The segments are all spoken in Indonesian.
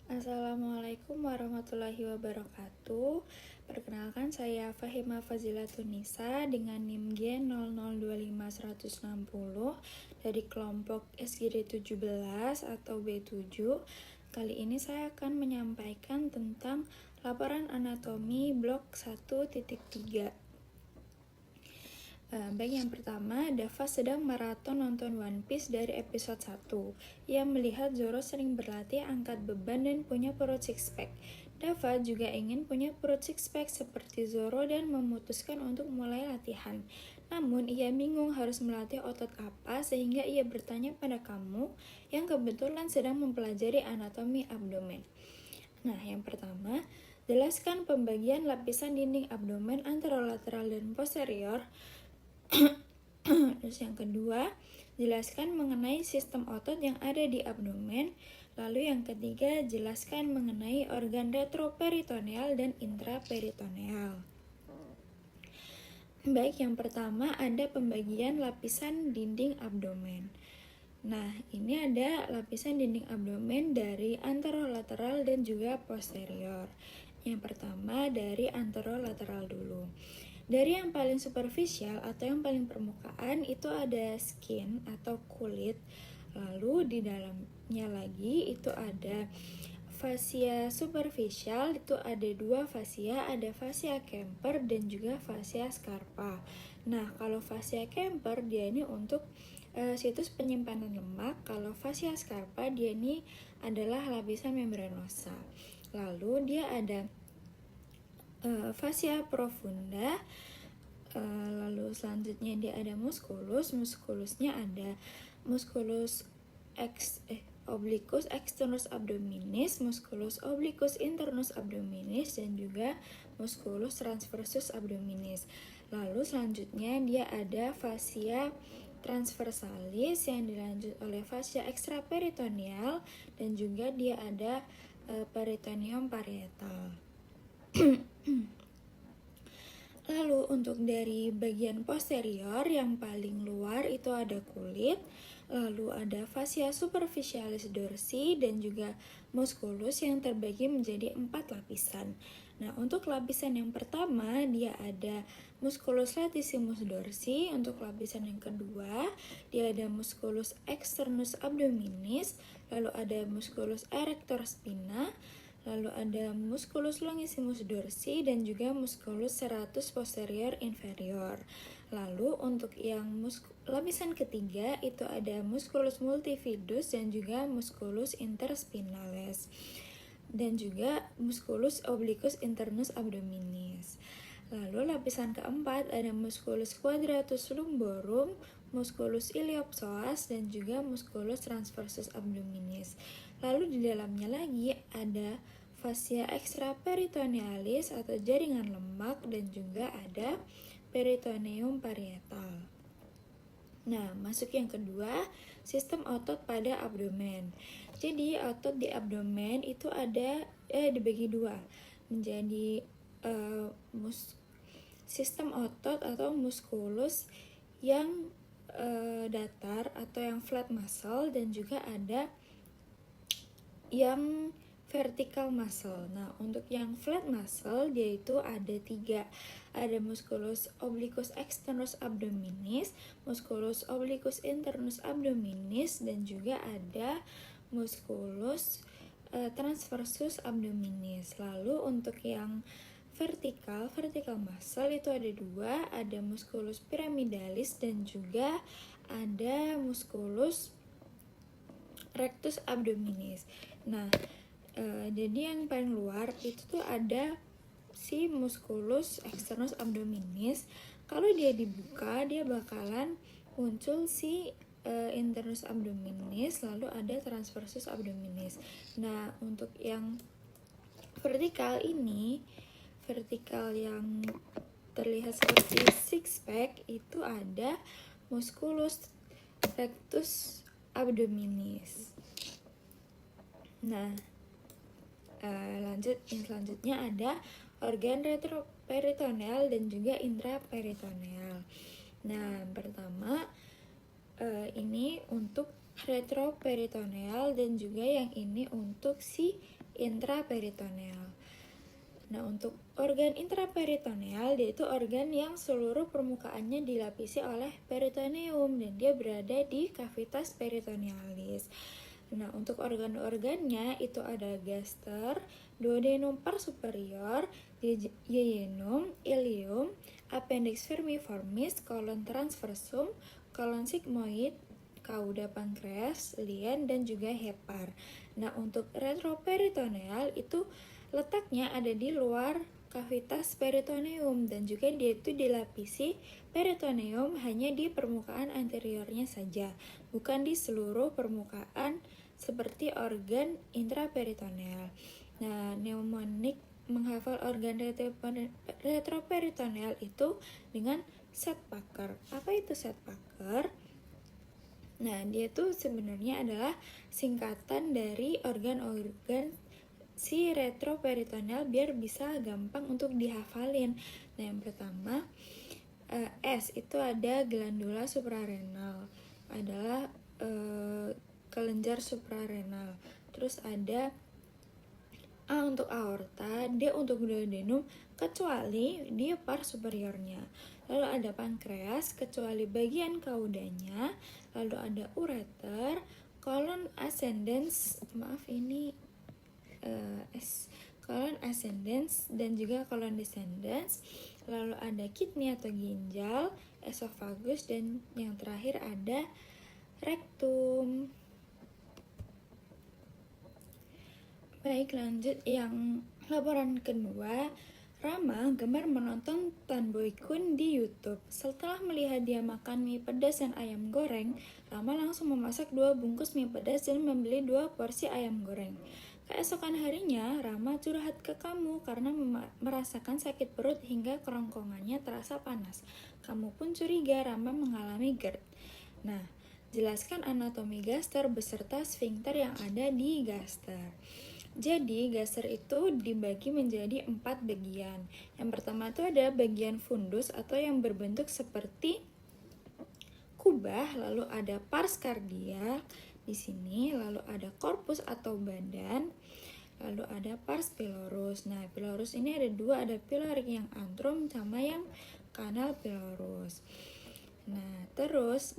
Assalamualaikum warahmatullahi wabarakatuh. Perkenalkan, saya Fahima Fazilatunisa dengan NIM G0025160 dari kelompok SGD 17 atau B7. Kali ini saya akan menyampaikan tentang laporan anatomi blok 1.3. Baik, yang pertama, Dava sedang maraton nonton One Piece dari episode 1. Ia melihat Zoro sering berlatih angkat beban dan punya perut six pack. Dava juga ingin punya perut six pack seperti Zoro dan memutuskan untuk mulai latihan. Namun ia bingung harus melatih otot apa sehingga ia bertanya pada kamu yang kebetulan sedang mempelajari anatomi abdomen. Nah, yang pertama, jelaskan pembagian lapisan dinding abdomen anterolateral dan posterior. Terus yang kedua, jelaskan mengenai sistem otot yang ada di abdomen. Lalu yang ketiga, jelaskan mengenai organ retroperitoneal dan intraperitoneal. Baik, yang pertama ada pembagian lapisan dinding abdomen. Nah, ini ada lapisan dinding abdomen dari anterolateral dan juga posterior. Yang pertama dari anterolateral dulu. Dari yang paling superficial atau yang paling permukaan itu ada skin atau kulit. Lalu di dalamnya lagi itu ada fascia superficial, itu ada dua fascia, ada fascia Kemper dan juga fascia Scarpa. Nah, kalau fascia Kemper dia ini untuk situs penyimpanan lemak, kalau fascia Scarpa dia ini adalah lapisan membranosa. Lalu dia ada fascia profunda, lalu selanjutnya dia ada muskulusnya ada musculus obliquus externus abdominis, musculus obliquus internus abdominis, dan juga musculus transversus abdominis. Lalu selanjutnya dia ada fascia transversalis yang dilanjut oleh fascia extraperitoneal, dan juga dia ada peritoneum parietal. Lalu untuk dari bagian posterior yang paling luar itu ada kulit, lalu ada fascia superficialis dorsi dan juga musculus yang terbagi menjadi 4 lapisan. Nah, untuk lapisan yang pertama dia ada musculus latissimus dorsi, untuk lapisan yang kedua dia ada musculus externus abdominis, lalu ada musculus erector spina, lalu ada musculus longissimus dorsi dan juga musculus serratus posterior inferior. Lalu untuk yang lapisan ketiga itu ada musculus multifidus dan juga musculus interspinalis dan juga musculus obliquus internus abdominis. Lalu lapisan keempat ada musculus quadratus lumborum, musculus iliopsoas dan juga musculus transversus abdominis. Lalu di dalamnya lagi ada fascia extraperitonealis atau jaringan lemak dan juga ada peritoneum parietal. Nah, masuk yang kedua, sistem otot pada abdomen. Jadi otot di abdomen itu ada dibagi dua menjadi sistem otot atau musculus yang datar atau yang flat muscle dan juga ada yang vertical muscle. Nah, untuk yang flat muscle dia itu ada 3. Ada musculus obliquus externus abdominis, musculus obliquus internus abdominis, dan juga ada musculus transversus abdominis. Lalu untuk yang vertical muscle itu ada 2, ada musculus pyramidalis dan juga ada musculus rectus abdominis. Nah, jadi yang paling luar itu tuh ada si musculus externus abdominis. Kalau dia dibuka, dia bakalan muncul si internus abdominis, lalu ada transversus abdominis. Nah, untuk yang vertikal ini, vertikal yang terlihat seperti six pack itu ada musculus rectus abdominis. Nah, yang selanjutnya ada organ retroperitoneal dan juga intraperitoneal. Nah, pertama ini untuk retroperitoneal dan juga yang ini untuk si intraperitoneal. Nah, untuk organ intraperitoneal, dia itu organ yang seluruh permukaannya dilapisi oleh peritoneum dan dia berada di cavitas peritonealis. Nah, untuk organ-organnya itu ada gaster, duodenum par superior, yeyunum, ileum, appendix vermiformis, colon transversum, colon sigmoid, cauda pankreas, lien, dan juga hepar. Nah, untuk retroperitoneal itu letaknya ada di luar cavitas peritoneum dan juga dia itu dilapisi peritoneum hanya di permukaan anteriornya saja, bukan di seluruh permukaan seperti organ intraperitoneal. Nah, mnemonik menghafal organ retroperitoneal itu dengan Sedgwicker. Apa itu Sedgwicker? Nah, dia tuh sebenarnya adalah singkatan dari organ-organ si retroperitoneal biar bisa gampang untuk dihafalin. Nah, yang pertama S itu ada glandula suprarenal, adalah kelenjar suprarenal. Terus ada A untuk aorta, D untuk duodenum kecuali di par superiornya. Lalu ada pankreas kecuali bagian kaudanya. Lalu ada ureter, colon ascendens, colon ascendens dan juga colon descendens. Lalu ada kidney atau ginjal, esophagus, dan yang terakhir ada rektum. Baik, lanjut yang laporan kedua. Rama gemar menonton Tan Boy Kun di YouTube. Setelah melihat dia makan mie pedas dan ayam goreng, Rama langsung memasak 2 bungkus mie pedas dan membeli 2 porsi ayam goreng. Keesokan harinya, Rama curhat ke kamu karena merasakan sakit perut hingga kerongkongannya terasa panas. Kamu pun curiga Rama mengalami GERD. Nah, jelaskan anatomi gaster beserta sphincter yang ada di gaster. Jadi, gaster itu dibagi menjadi 4 bagian. Yang pertama itu ada bagian fundus atau yang berbentuk seperti kubah, lalu ada pars cardiac di sini, lalu ada korpus atau badan, lalu ada pars pylorus. Nah, pylorus ini ada 2, ada pilorik yang antrum sama yang kanal pylorus. Nah, terus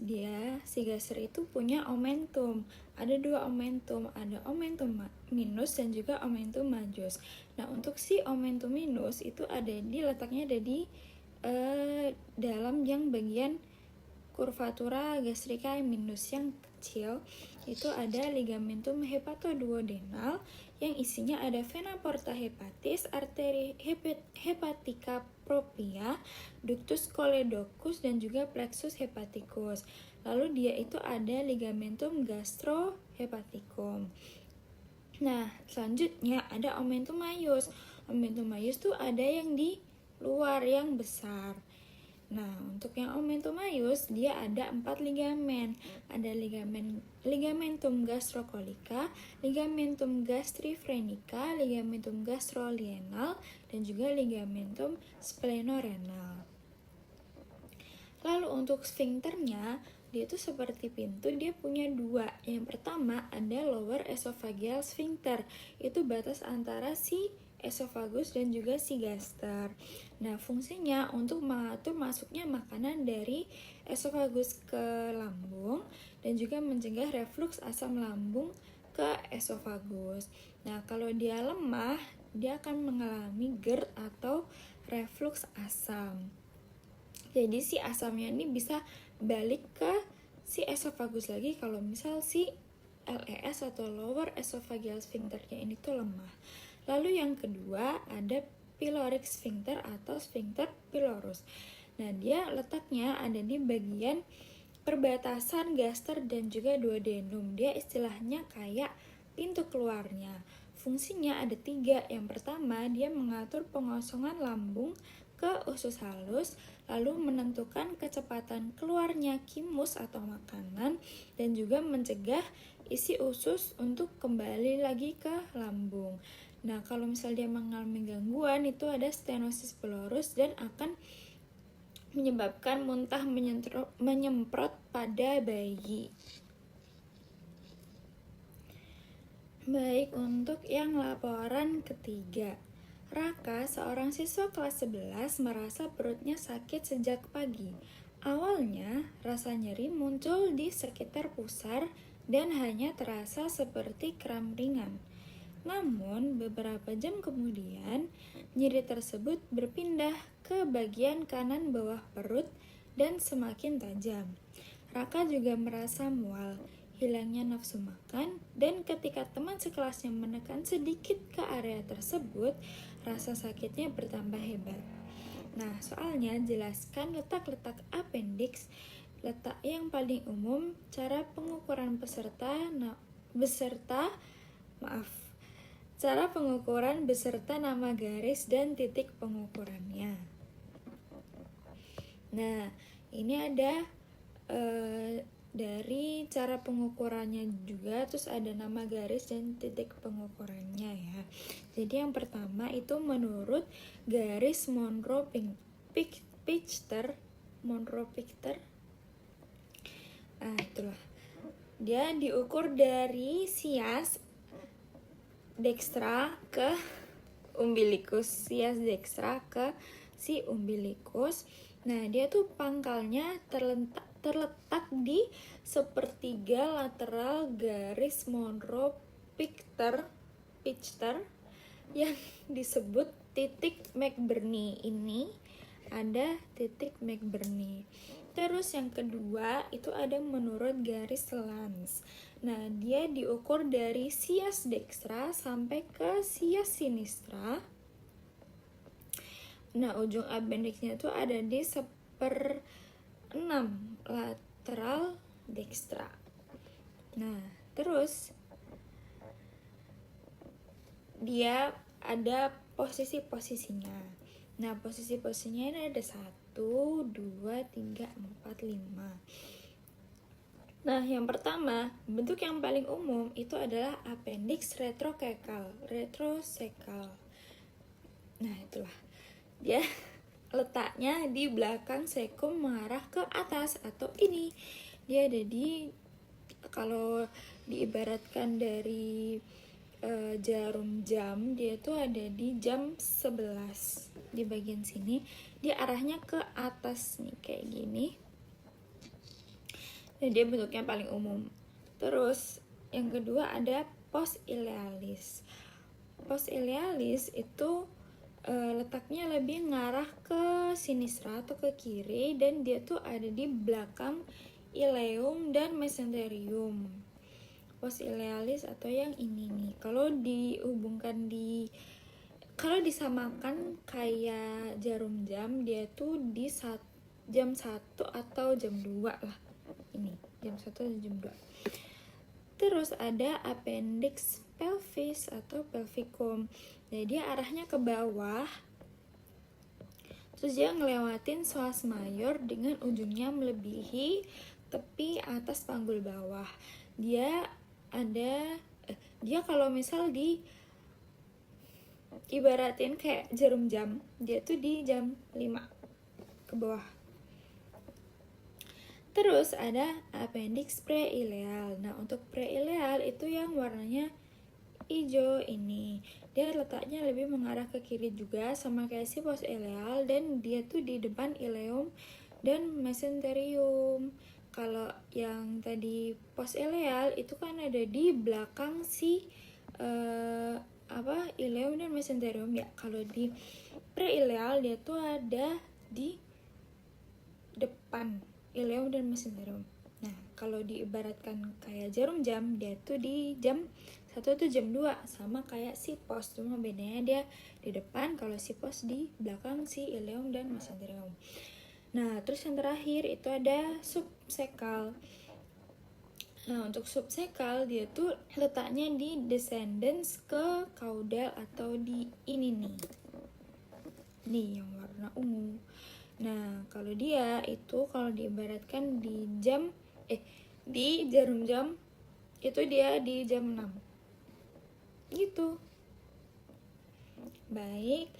si gaster itu punya omentum. Ada 2 omentum, ada omentum minus dan juga omentum majus. Nah, untuk si omentum minus itu letaknya ada di dalam yang bagian curvatura gastrica minus yang kecil. Itu ada ligamentum hepatoduodenal yang isinya ada vena porta hepatis, arteri hepatica propria, ductus choledocus, dan juga plexus hepaticus. Lalu dia itu ada ligamentum gastrohepaticum. Nah, selanjutnya ada omentum maius. Omentum maius tuh ada yang di luar yang besar. Nah, untuk yang omentum maius dia ada 4 ligamen. Ada ligamentum gastrocolica, ligamentum gastrifrenica, ligamentum gastrolienal, dan juga ligamentum splenorenal. Lalu untuk sphincternya, dia itu seperti pintu, dia punya 2. Yang pertama ada lower esophageal sphincter, itu batas antara si esofagus dan juga si gaster. Nah, fungsinya untuk mengatur masuknya makanan dari esofagus ke lambung dan juga mencegah reflux asam lambung ke esofagus. Nah, kalau dia lemah, dia akan mengalami GERD atau reflux asam. Jadi si asamnya ini bisa balik ke si esofagus lagi kalau misal si LES atau lower esophageal sphincternya ini tuh lemah. Lalu yang kedua ada pyloric sphincter atau sphincter pylorus. Nah, dia letaknya ada di bagian perbatasan gaster dan juga duodenum. Dia istilahnya kayak pintu keluarnya. Fungsinya ada 3. Yang pertama, dia mengatur pengosongan lambung ke usus halus, lalu menentukan kecepatan keluarnya kimus atau makanan, dan juga mencegah isi usus untuk kembali lagi ke lambung. Nah, kalau misalnya dia mengalami gangguan, itu ada stenosis pylorus dan akan menyebabkan muntah menyemprot pada bayi. Baik, untuk yang laporan ketiga. Raka, seorang siswa kelas 11, merasa perutnya sakit sejak pagi. Awalnya, rasa nyeri muncul di sekitar pusar dan hanya terasa seperti kram ringan. Namun, beberapa jam kemudian, nyeri tersebut berpindah ke bagian kanan bawah perut dan semakin tajam. Raka juga merasa mual, hilangnya nafsu makan, dan ketika teman sekelasnya menekan sedikit ke area tersebut, rasa sakitnya bertambah hebat. Nah, soalnya jelaskan letak-letak appendix, letak yang paling umum, cara pengukuran cara pengukuran beserta nama garis dan titik pengukurannya. Nah, ini ada dari cara pengukurannya juga, terus ada nama garis dan titik pengukurannya ya. Jadi yang pertama itu menurut garis Monroe-Pichter. Itulah. Dia diukur dari sias dextra ke umbilikus, si umbilikus. Nah, dia tuh pangkalnya terletak di sepertiga lateral garis Monroe-Pichter yang disebut titik McBurney. Ini ada titik McBurney. Terus yang kedua itu ada menurut garis Lanz. Nah, dia diukur dari sias dextra sampai ke sias sinistra. Nah, ujung appendixnya itu ada di 1/6 lateral dextra. Nah, terus dia ada posisi-posisinya. Nah, posisi-posisinya ini ada 1, 2, 3, 4, 5. Nah, yang pertama, bentuk yang paling umum itu adalah appendix retrocekal. Nah, itulah. Dia letaknya di belakang sekum mengarah ke atas, atau ini. Dia ada di, kalau diibaratkan dari jarum jam, dia tuh ada di jam 11 di bagian sini. Dia arahnya ke atas nih, kayak gini. Dan dia bentuknya paling umum. Terus yang kedua ada post ilialis. Post ilialis itu letaknya lebih ngarah ke sinistra atau ke kiri, dan dia tuh ada di belakang ileum dan mesenterium. Post ilialis atau yang ini nih, kalau disamakan kayak jarum jam, dia tuh di jam 1 atau jam 2 lah. Ini jam 1 atau jam 2. Terus ada appendix pelvis atau pelvicum. Jadi arahnya ke bawah. Terus dia ngelewatin psoas mayor dengan ujungnya melebihi tepi atas panggul bawah. Dia kalau misal ibaratin kayak jarum jam, dia tuh di jam 5 ke bawah. Terus ada appendix preileal. Nah, untuk preileal itu yang warnanya hijau ini. Dia letaknya lebih mengarah ke kiri juga, sama kayak si post ileal, dan dia tuh di depan ileum dan mesenterium. Kalau yang tadi post ileal itu kan ada di belakang si ileum dan mesenterium ya. Kalau di preileal dia tuh ada di depan ileum dan mesenterium. Nah, kalau diibaratkan kayak jarum jam, dia tuh di jam 1 tuh jam 2, sama kayak si pos, cuma bedanya dia di depan, kalau si pos di belakang si ileum dan mesenterium. Nah, terus yang terakhir itu ada subsekal. Nah, untuk subsekal dia tuh letaknya di descendens ke caudal atau di ini nih. Nih yang warna ungu. Nah, kalau dia itu kalau diibaratkan di jarum jam itu dia di jam 6. Gitu. Baik,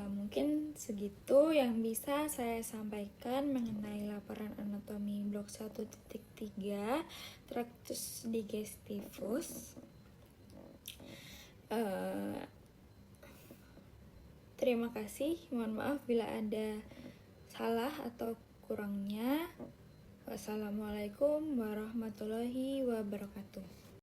mungkin segitu yang bisa saya sampaikan mengenai laporan anatomi blok 1.3 Tractus digestivus. Eh, Terima kasih, mohon maaf bila ada salah atau kurangnya. Wassalamualaikum warahmatullahi wabarakatuh.